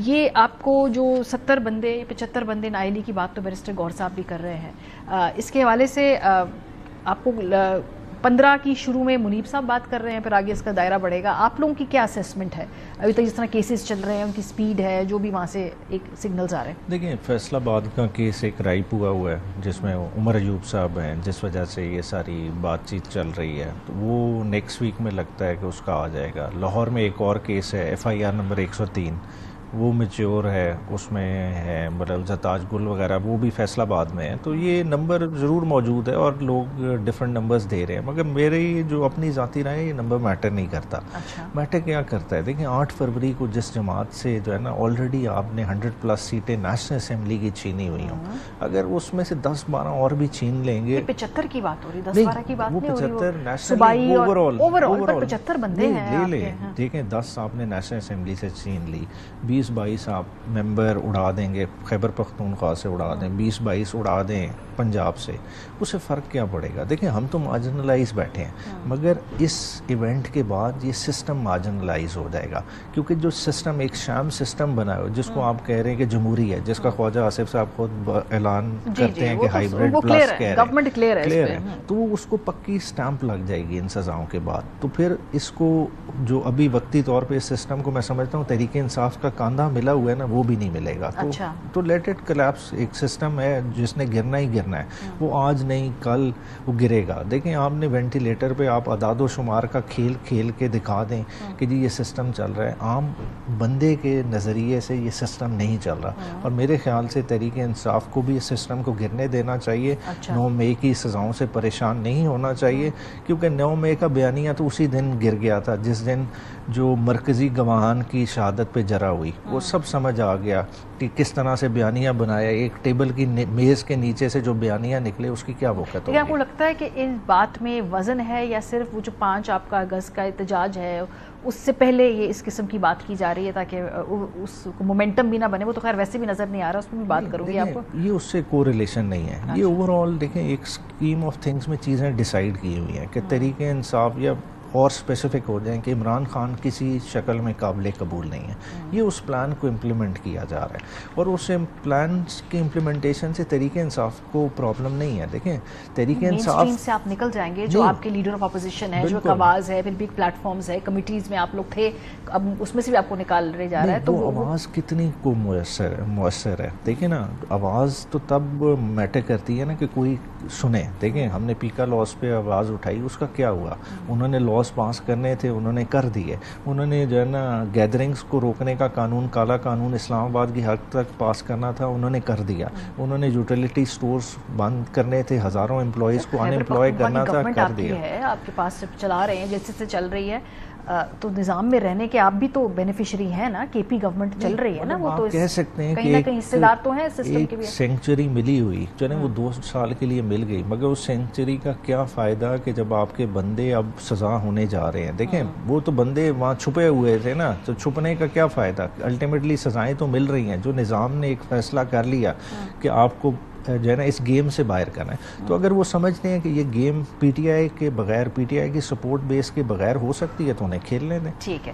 ये आपको जो 70 बंदे 75 बंदे नाइली की बात तो बैरिस्टर गौर साहब भी कर रहे हैं, इसके हवाले से आपको 15 की शुरू में मुनीब साहब बात कर रहे हैं, फिर आगे इसका दायरा बढ़ेगा। आप लोगों की क्या असेसमेंट है अभी तक जिस तरह केसेस चल रहे हैं, उनकी स्पीड है, जो भी वहाँ से एक सिग्नल्स आ रहे हैं? देखिए, फैसलाबाद का केस एक राइप हुआ है जिसमें उमर अयूब साहब हैं, जिस वजह से ये सारी बातचीत चल रही है, तो वो नेक्स्ट वीक में लगता है कि उसका आ जाएगा। लाहौर में एक और केस है FIR नंबर 103, वो मैच्योर है, उसमें है मतलब जताज गुल वगैरह, वो भी फैसलाबाद में है। तो ये नंबर ज़रूर मौजूद है और लोग डिफरेंट नंबर्स दे रहे हैं, मगर मेरे जो अपनी ज़ाती राय है, ये नंबर मैटर नहीं करता। अच्छा। मैटर क्या करता है, देखिए 8 फरवरी को जिस जमात से जो है ना ऑलरेडी आपने 100+ सीटें नेशनल असेंबली की छीनी हुई हों, अगर उसमें से 10-12 और भी छीन लेंगे। 75 की बात हो रही, 10-12 की बात नहीं हो रही, 75 नेशनल ओवरऑल 75 बंदे हैं ले देखें, 10 आपने नेशनल असेंबली से छीन ली, 20-22 आप मेंबर उड़ा देंगे, खैबर पख्तूनख्वा से उड़ा दें, 20-22 उड़ा दें पंजाब से, उससे फ़र्क क्या पड़ेगा? देखिए, हम तो मार्जिनलाइज बैठे हैं, मगर इस इवेंट के बाद ये सिस्टम मार्जिनलाइज हो जाएगा, क्योंकि जो सिस्टम एक शाम सिस्टम बना है, जिसको आप कह रहे हैं कि जमहूरी है, जिसका ख्वाजा आसिफ साहब खुद ऐलान करते हैं कि हाइब्रिड प्लस कह रहे हैं, क्लियर है, तो उसको पक्की स्टैंप लग जाएगी इन सज़ाओं के बाद। तो फिर इसको जो अभी वक्ती तौर पर इस सिस्टम को मैं समझता हूँ तहरीक इंसाफ का कांधा मिला हुआ है ना, वो भी नहीं मिलेगा। तो लेट इट कोलैप्स। एक सिस्टम है जिसने गिरना ही गिरना है, वो आज नहीं कल वो गिरेगा। देखें, आपने वेंटिलेटर पे आप अदादो शुमार का खेल खेल के दिखा दें कि जी ये सिस्टम चल रहा है, आम बंदे के नज़रिए से ये सिस्टम नहीं चल रहा। और मेरे ख्याल से तहरीक इंसाफ को भी इस सिस्टम को गिरने देना चाहिए। 9 मई की सज़ाओं से परेशान नहीं होना चाहिए, क्योंकि 9 मई का बयानिया तो उसी दिन गिर गया था जिस दिन जो मरकज़ी गवाहान की शहादत पे जरा हुई। वो सब समझ आ गया कि किस तरह से बयानिया बनाया, एक टेबल की मेज़ के नीचे से जो बयानिया निकले उसकी क्या वक़्त होगी। आपको लगता है कि इस बात में वज़न है, या सिर्फ वो जो 5 आपका अगस्त का एहतजाज है उससे पहले ये इस किस्म की बात की जा रही है ताकि उसको मोमेंटम भी ना बने? वो तो खैर वैसे भी नज़र नहीं आ रहा, उसमें भी बात करूँगी आपको। ये उससे कोरिलेशन नहीं है। अच्छा। ये ओवरऑल देखें, एक स्कीम ऑफ थिंग्स में चीज़ें डिसाइड की हुई हैं कि तहरीक इंसाफ या और स्पेसिफिक हो जाएं कि इमरान खान किसी शक्ल में काबिल कबूल नहीं है, ये उस प्लान को इम्प्लीमेंट किया जा रहा है, और उस प्लान की इम्प्लीमेंटेशन से तहरीक इंसाफ को प्रॉब्लम नहीं है। देखें, तहरीक इंसाफ से आप निकल जाएंगे, जो आपके लीडर ऑफ अपोजिशन है, जो आवाज़ है, फिर बिग प्लेटफॉर्म्स है, कमिटीज़ में आप लोग थे, अब उसमें से भी आपको निकाल रहे जा रहा है, तो वो आवाज़ कितनी को मुअस्सर है। देखिए ना, आवाज़ तो तब मैटर करती है ना कि कोई सुने। देखें, हमने पीका लॉस पे आवाज़ उठाई, उसका क्या हुआ? उन्होंने लॉस पास करने थे, उन्होंने कर दिए। उन्होंने जो है ना गैदरिंग्स को रोकने का कानून, काला कानून इस्लामाबाद की हद तक पास करना था, उन्होंने कर दिया। उन्होंने यूटिलिटी स्टोर्स बंद करने थे, हज़ारों एम्प्लॉयज़ को अनएम्प्लॉय करना था, कर दिया। है आपके पास चला रहे हैं जैसे से चल रही है, तो निज़ाम में रहने के आप भी तो बेनिफिशियरी हैं ना, KP गवर्नमेंट चल रही है ना, वो तो कह सकते हैं कहीं ना कहीं हिस्सेदार तो है सिस्टम के भी। सेंचुरी मिली हुई, चले वो 2 साल के लिए मिल गई, मगर उस सेंचुरी का क्या फ़ायदा कि जब आपके बंदे अब सज़ा होने जा रहे हैं। देखें, वो तो बंदे वहाँ छुपे हुए थे ना, तो छुपने का क्या फ़ायदा? अल्टीमेटली सज़ाएँ तो मिल रही हैं। जो निज़ाम ने एक फ़ैसला कर लिया कि आपको जो है ना इस गेम से बाहर करना है, तो अगर वो समझते हैं कि ये गेम PTI के बगैर, PTI की सपोर्ट बेस के बगैर हो सकती है, तो उन्हें खेलने दें। ठीक है।